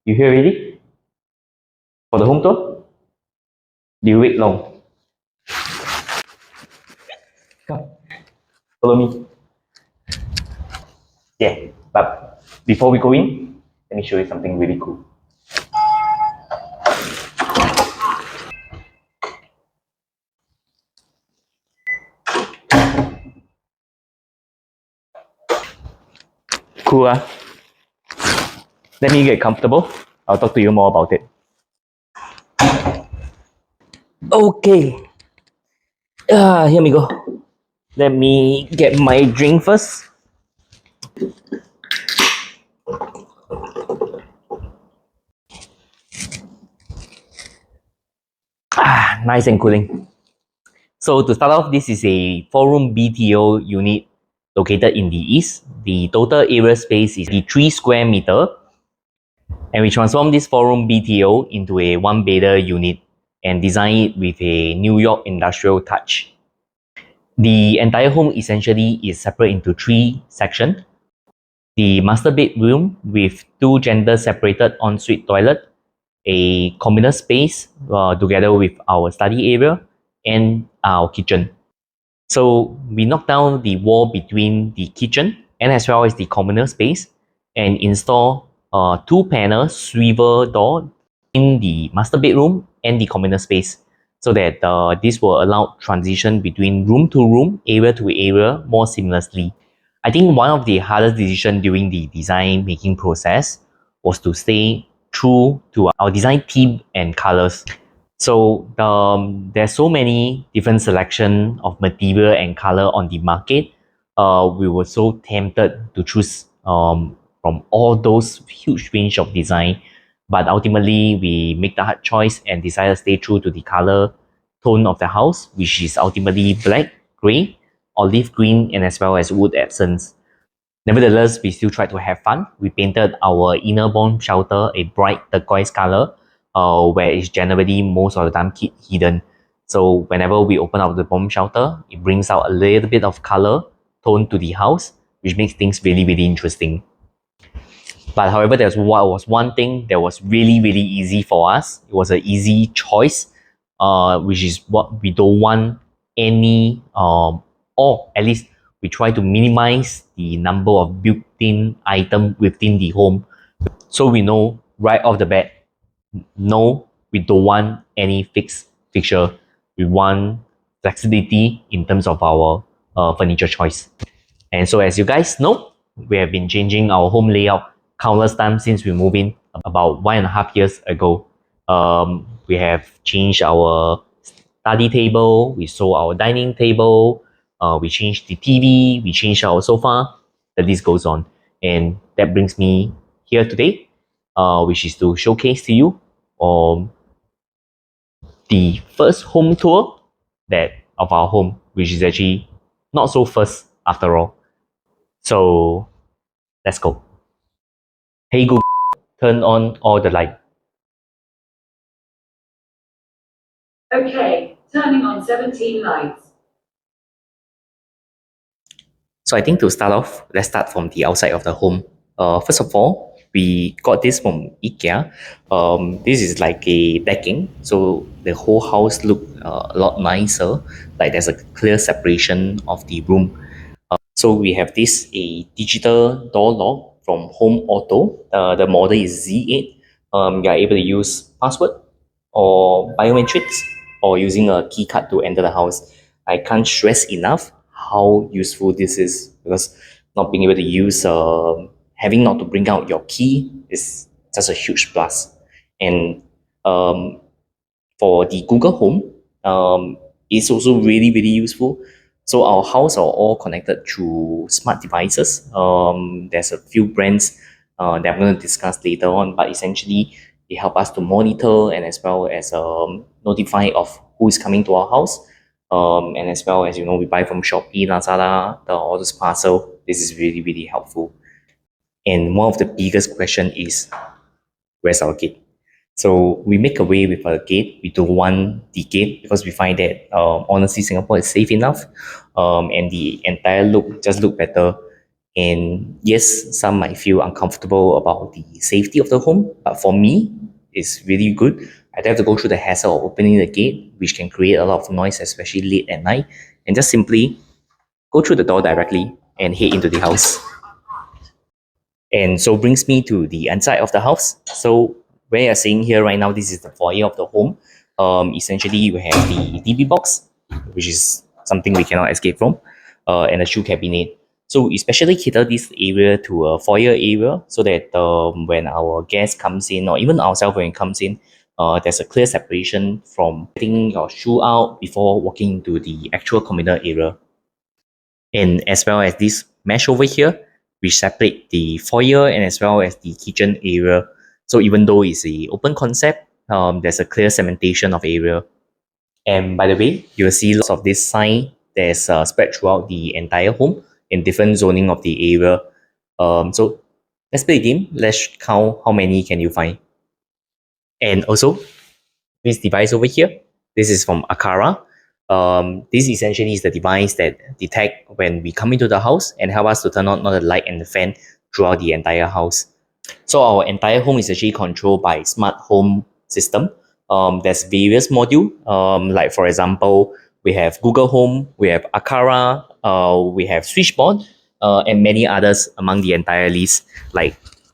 You here already? For the home tour? Do you wait long? Come, follow me. Yeah, but before we go in, let me show you something really cool. Cool, huh? Let me get comfortable. I'll talk to you more about it. Okay. Here we go. Let me get my drink first. Nice and cooling. So to start off, this is a 4-room BTO unit located in the east. The total area space is 3 square meter. And we transformed this 4-room BTO into a 1-bedder unit and designed it with a New York industrial touch. The entire home essentially is separate into 3 sections. The master bedroom with 2 gender-separated ensuite toilet, a communal space together with our study area, and our kitchen. So we knocked down the wall between the kitchen and as well as the communal space and install 2-panel swivel door in the master bedroom and the communal space, so that this will allow transition between room to room, area to area more seamlessly. I think one of the hardest decisions during the design making process was to stay true to our design theme and colors. So there's so many different selection of material and color on the market. We were so tempted to choose from all those huge range of design, but ultimately we make the hard choice and decided to stay true to the color tone of the house, which is ultimately black, gray, olive green, and as well as wood accents. Nevertheless, we still tried to have fun. We painted our inner bomb shelter a bright turquoise color, where it's generally most of the time hidden. So whenever we open up the bomb shelter, it brings out a little bit of color tone to the house, which makes things really, really interesting. But however, there was one thing that was really, really easy for us. It was an easy choice, which is what we don't want any, or at least we try to minimize the number of built-in items within the home. So we know right off the bat, no, we don't want any fixed fixture. We want flexibility in terms of our furniture choice. And so as you guys know, we have been changing our home layout countless times since we moved in about 1.5 years ago. We have changed our study table, we sold our dining table, we changed the TV, we changed our sofa, the list goes on. And that brings me here today, which is to showcase to you the first home tour of our home, which is actually not so first after all. So let's go. Hey Google, turn on all the light. Okay, turning on 17 lights. So I think to start off, let's start from the outside of the home. First of all, we got this from IKEA. This is like a decking, so the whole house look a lot nicer. Like there's a clear separation of the room. So we have this a digital door lock from HomeAuto. The model is Z8. You are able to use password or biometrics or using a key card to enter the house. I can't stress enough how useful this is, because not being able to use, having not to bring out your key is just a huge plus. And for the Google Home, it's also really, really useful. So our house are all connected through smart devices. There's a few brands that I'm going to discuss later on, but essentially they help us to monitor and as well as notify of who is coming to our house. And as well as, we buy from Shopee, Lazada, all this parcel. This is really, really helpful. And one of the biggest question is, where's our gate? So we make away with a gate. We don't want the gate because we find that honestly Singapore is safe enough, and the entire look just look better And yes, some might feel uncomfortable about the safety of the home, but for me, it's really good. I don't have to go through the hassle of opening the gate, which can create a lot of noise, especially late at night, and just simply go through the door directly and head into the house. And so brings me to the inside of the house. So where you're seeing here right now, this is the foyer of the home. Essentially, you have the TV box, which is something we cannot escape from, and a shoe cabinet. So especially cater this area to a foyer area so that when our guest comes in or even ourselves when it comes in, there's a clear separation from getting your shoe out before walking into the actual communal area. And as well as this mesh over here, which separate the foyer and as well as the kitchen area. So even though it's a open concept, there's a clear segmentation of area. And by the way, you'll see lots of this sign that's spread throughout the entire home in different zoning of the area. So let's play a game. Let's count how many can you find. And also, this device over here, this is from Akara. This essentially is the device that detect when we come into the house and help us to turn on the light and the fan throughout the entire house. So our entire home is actually controlled by smart home system. There's various module. Like for example, we have Google Home, we have Akara, we have Switchbot, and many others among the entire list.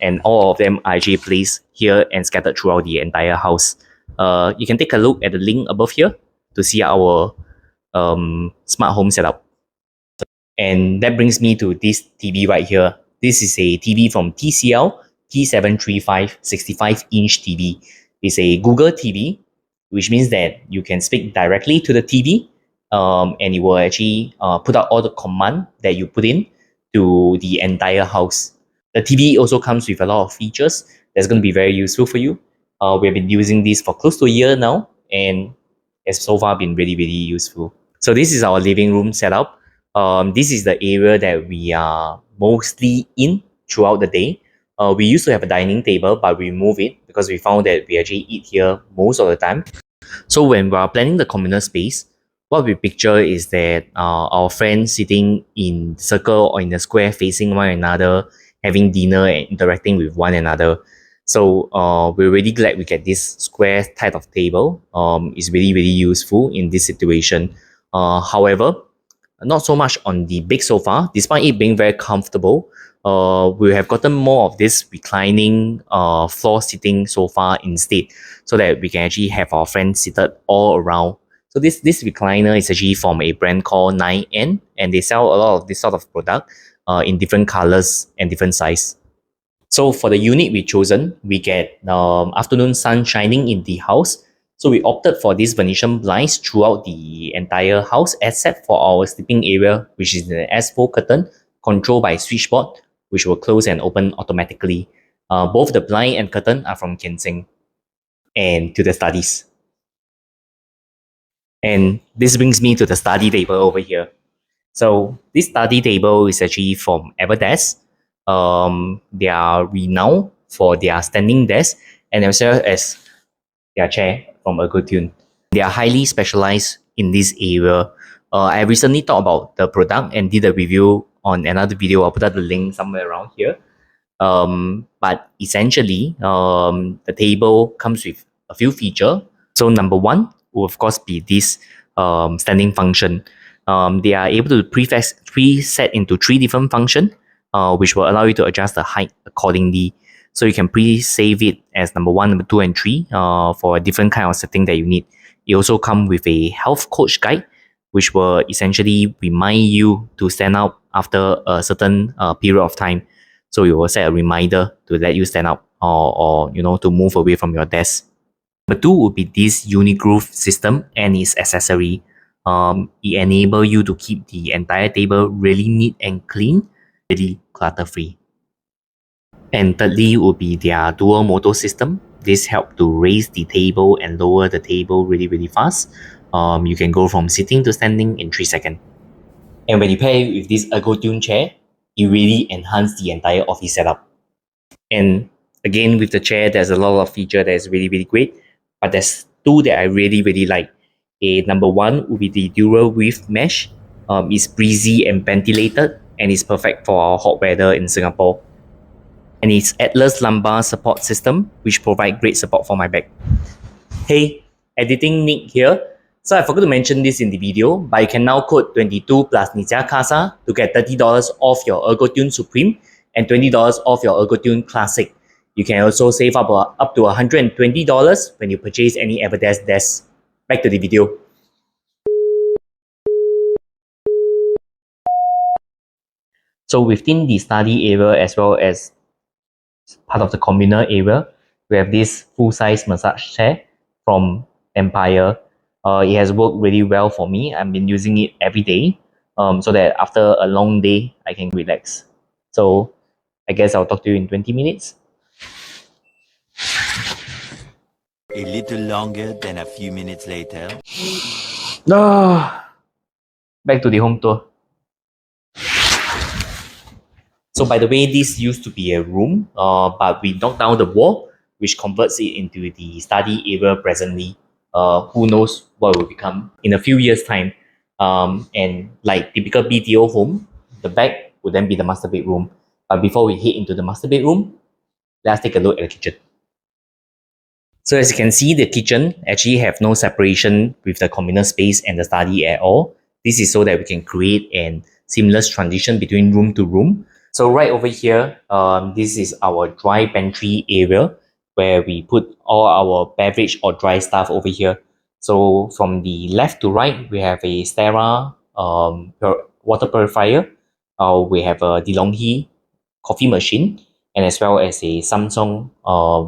And all of them are actually placed here and scattered throughout the entire house. You can take a look at the link above here to see our smart home setup. And that brings me to this TV right here. This is a TV from TCL P735 65-inch TV. It's a Google TV, which means that you can speak directly to the TV, and it will actually put out all the command that you put in to the entire house. The TV also comes with a lot of features that's going to be very useful for you. We've been using this for close to a year now, and it's so far been really, really useful. So this is our living room setup. This is the area that we are mostly in throughout the day. We used to have a dining table, but we moved it because we found that we actually eat here most of the time. So when we are planning the communal space, what we picture is that our friends sitting in circle or in a square facing one another, having dinner and interacting with one another. So we're really glad we get this square type of table. It's really, really useful in this situation. However, not so much on the big sofa, despite it being very comfortable. We have gotten more of this reclining floor sitting sofa instead, so that we can actually have our friends seated all around. So this recliner is actually from a brand called Nine.N, and they sell a lot of this sort of product in different colors and different size. So for the unit we chosen, we get afternoon sun shining in the house. So we opted for these Venetian blinds throughout the entire house, except for our sleeping area, which is an S4 curtain controlled by Switchbot, which will close and open automatically. Both the blind and curtain are from Seng. And to the studies. And this brings me to the study table over here. So this study table is actually from EverDesk. They are renowned for their standing desk and as well as their chair from Ergotune. They are highly specialized in this area. I recently talked about the product and did a review on another video. I'll put out the link somewhere around here. But essentially, the table comes with a few features. So number one will of course be this standing function. They are able to preset into 3 different functions, which will allow you to adjust the height accordingly. So you can pre-save it as number 1, number 2, and 3 for a different kind of setting that you need. It also comes with a health coach guide, which will essentially remind you to stand up after a certain period of time. So you will set a reminder to let you stand up or to move away from your desk. Number 2 would be this Unigroove system and its accessory. It enables you to keep the entire table really neat and clean, really clutter-free. And thirdly would be their dual motor system. This helps to raise the table and lower the table really, really fast. You can go from sitting to standing in 3 seconds. And when you pair it with this Ergotune chair, it really enhances the entire office setup. And again, with the chair, there's a lot of feature that is really, really great. But there's 2 that I really, really like. Number 1 would be the dual width mesh. It's breezy and ventilated. and it's perfect for our hot weather in Singapore. And it's Atlas lumbar support system, which provide great support for my back. Hey, editing Nick here. So I forgot to mention this in the video, but you can now code 22 plus nijiacasa to get $30 off your Ergotune Supreme and $20 off your Ergotune Classic. You can also save up to $120 when you purchase any EverDesk desk. Back to the video. So within the study area as well as part of the communal area, we have this full-size massage chair from Empire. It has worked really well for me. I've been using it every day so that after a long day, I can relax. So I guess I'll talk to you in 20 minutes. A little longer than a few minutes later. Back to the home tour. So by the way, this used to be a room, but we knocked down the wall, which converts it into the study area presently. Who knows what will become in a few years' time. And like typical BTO home, the back would then be the master bedroom. But before we head into the master bedroom, let's take a look at the kitchen. So as you can see, the kitchen actually have no separation with the communal space and the study at all. This is so that we can create a seamless transition between room to room. So right over here, this is our dry pantry area where we put all our beverage or dry stuff over here. So from the left to right, we have a Sterra water purifier. We have a DeLonghi coffee machine, and as well as a Samsung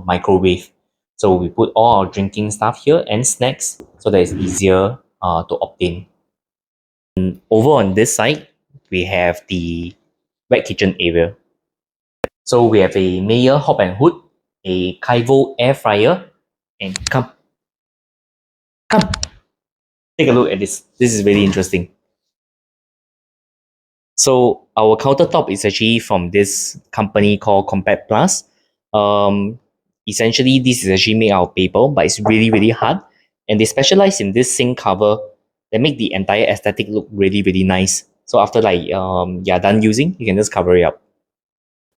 microwave. So we put all our drinking stuff here and snacks so that it's easier to obtain. And over on this side, we have the wet kitchen area. So we have a Mayer Hob Hood, a Kaivo air fryer, and come, take a look at this. This is really interesting. So our countertop is actually from this company called KompacPlus. Essentially, this is actually made out of paper, but it's really, really hard. And they specialize in this sink cover that make the entire aesthetic look really, really nice. So after like you're done using, you can just cover it up.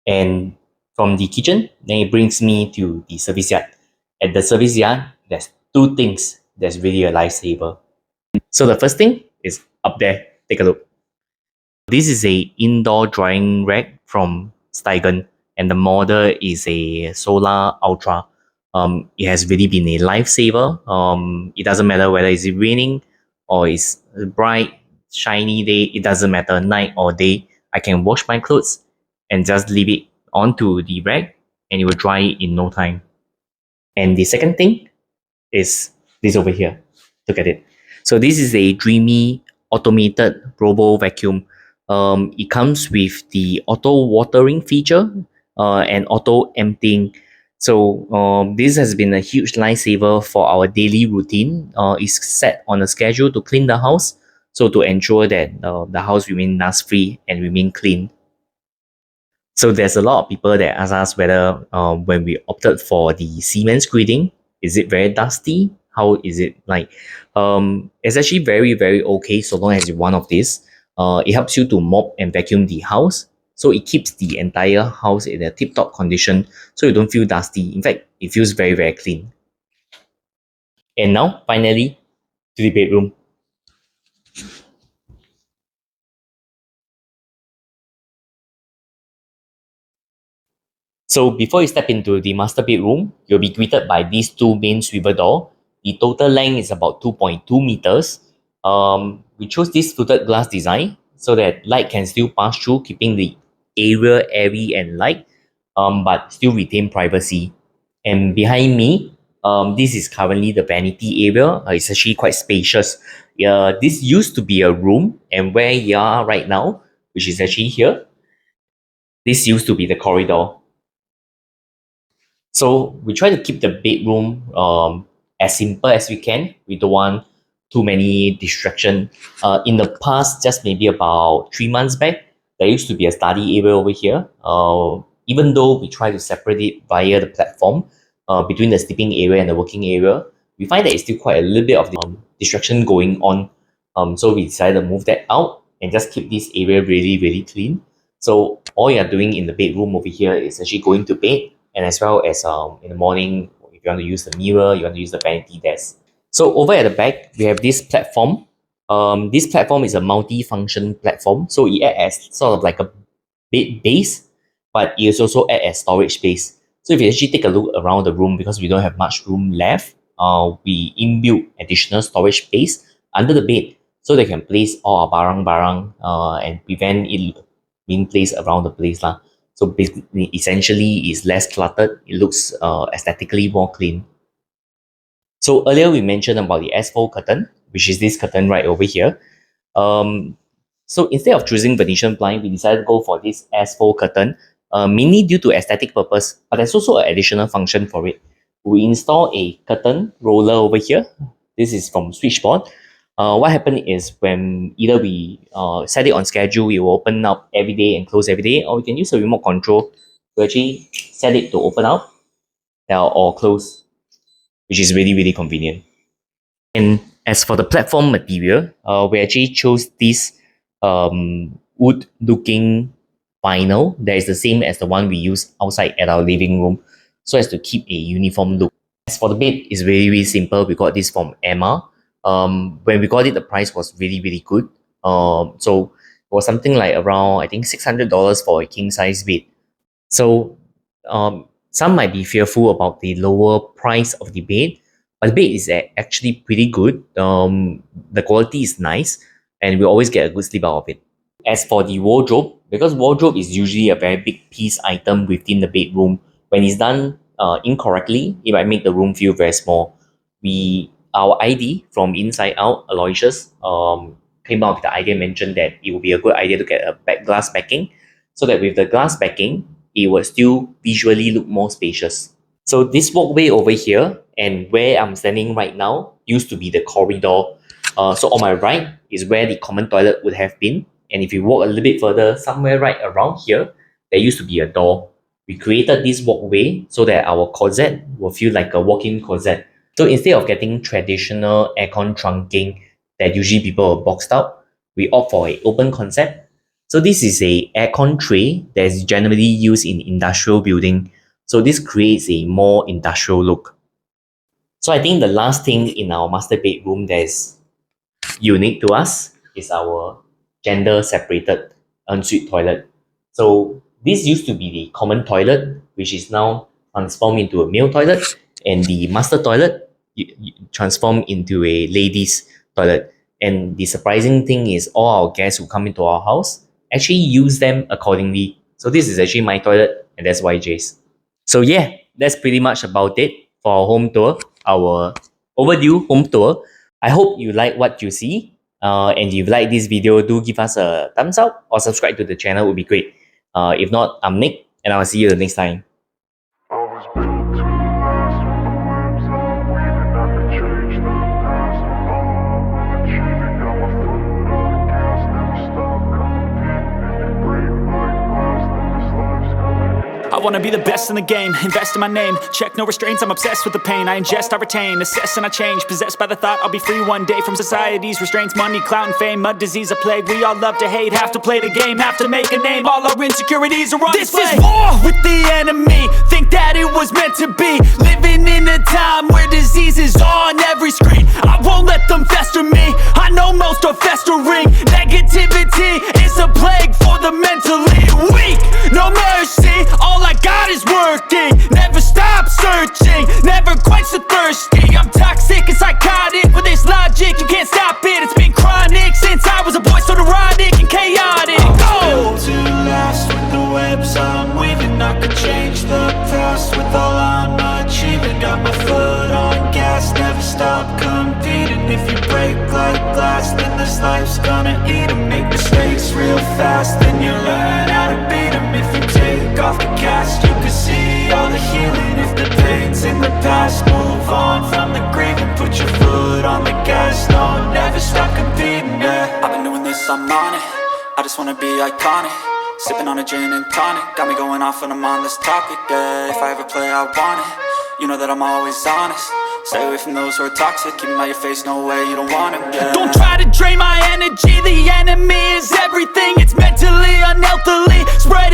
And from the kitchen, then it brings me to the service yard. At the service yard, there's two things that's really a lifesaver. So the first thing is up there. Take a look. This is a indoor drying rack from Steigen, and the model is a Solar Ultra. It has really been a lifesaver. It doesn't matter whether it's raining or it's a bright, shiny day. It doesn't matter night or day. I can wash my clothes and just leave it onto the rack, and it will dry in no time. And the second thing is this over here. Look at it. So this is a Dreame automated robo vacuum. It comes with the auto watering feature and auto emptying. So this has been a huge lifesaver for our daily routine. It's set on a schedule to clean the house, so to ensure that the house remain dust free and remain clean. So there's a lot of people that ask us whether when we opted for the cement screeding, is it very dusty? How is it like? It's actually very, very okay so long as you one of this. It helps you to mop and vacuum the house. So it keeps the entire house in a tip-top condition so you don't feel dusty. In fact, it feels very, very clean. And now, finally, to the bedroom. So before you step into the master bedroom, you'll be greeted by these two main swivel door. The total length is about 2.2 meters. We chose this fluted glass design so that light can still pass through, keeping the area airy and light, but still retain privacy. And behind me, this is currently the vanity area. It's actually quite spacious. This used to be a room, and where you are right now, which is actually here, this used to be the corridor. So we try to keep the bedroom as simple as we can. We don't want too many distraction. In the past, just maybe about 3 months back, there used to be a study area over here. Even though we try to separate it via the platform between the sleeping area and the working area, we find that it's still quite a little bit of distraction going on. So we decided to move that out and just keep this area really, really clean. So all you're doing in the bedroom over here is actually going to bed, and as well as in the morning, if you want to use the mirror, you want to use the vanity desk. So over at the back, we have this platform. This platform is a multi-function platform. So it acts as sort of like a bed base, but it is also act as storage space. So if you actually take a look around the room, because we don't have much room left, we inbuilt additional storage space under the bed, so they can place all our barang-barang and prevent it being placed around the place lah. So basically, essentially, it's less cluttered. It looks aesthetically more clean. So earlier we mentioned about the S-fold curtain, which is this curtain right over here. So instead of choosing Venetian blind, we decided to go for this S-fold curtain, mainly due to aesthetic purpose, but there's also an additional function for it. We install a curtain roller over here. This is from Switchbot. What happened is when either we set it on schedule, it will open up every day and close every day, or we can use a remote control to actually set it to open up or close, which is really, really convenient. And as for the platform material, we actually chose this wood-looking vinyl that is the same as the one we use outside at our living room, so as to keep a uniform look. As for the bed, it's really, really simple. We got this from Emma. When we got it, the price was really, really good. So it was something like around, I think, $600 for a king-size bed. So some might be fearful about the lower price of the bed, but the bed is actually pretty good. The quality is nice, and we always get a good sleep out of it. As for the wardrobe, because wardrobe is usually a very big piece item within the bedroom, when it's done incorrectly, it might make the room feel very small. Our ID from Inside Out, Aloysius, came out with the idea, mentioned that it would be a good idea to get a glass backing, so that with the glass backing, it will still visually look more spacious. So this walkway over here, and where I'm standing right now, used to be the corridor. So on my right is where the common toilet would have been. And if you walk a little bit further, somewhere right around here, there used to be a door. We created this walkway so that our closet will feel like a walk-in closet. So instead of getting traditional aircon trunking that usually people are boxed out, we opt for an open concept. So this is a aircon tray that is generally used in industrial building. So this creates a more industrial look. So I think the last thing in our master bedroom that is unique to us is our gender separated ensuite toilet. So this used to be the common toilet, which is now transformed into a male toilet, and the master toilet transformed into a ladies toilet. And the surprising thing is all our guests who come into our house actually use them accordingly. So this is actually my toilet, and that's YJ's. So yeah, that's pretty much about it for our home tour, our overdue home tour. I hope you like what you see. And if you like this video, do give us a thumbs up or subscribe to the channel, would be great. If not, I'm Nick, and I'll see you the next time. I wanna be the best in the game, invest in my name. Check no restraints, I'm obsessed with the pain. I ingest, I retain, assess and I change. Possessed by the thought I'll be free one day from society's restraints. Money, clout and fame, mud, disease, a plague. We all love to hate, have to play the game, have to make a name. All our insecurities are on display. This is war with the enemy, think that it was meant to be. Living in a time where disease is on every screen. I won't let them fester me, I know most are festering. Negativity is a plague for the mentally weak. No mercy, all I got is working. Never stop searching, never quench the thirsty. I'm toxic and psychotic with this logic, you can't stop it. It's been chronic since I was a boy, so neurotic and chaotic. Built to last with the webs I'm weaving. I could change the past with all I'm achieving. Got my foot on gas, never stop competing. If you break like glass, then this life's gonna eat 'em. Make mistakes real fast, then you learn how to beat 'em. If you take off the cast, you can see all the healing. If the pain's in the past, move on from the grieving. Put your foot on the gas, no, never stop competing, yeah. I've been doing this, I'm on it. I just wanna be iconic. Sipping on a gin and tonic, got me going off when I'm on this topic, yeah. If I ever play, I want it. You know that I'm always honest. Stay away from those who are toxic, keep them out your face, no way, you don't want them, yeah. Don't try to drain my energy, the enemy is everything. It's mentally, unhealthily, spread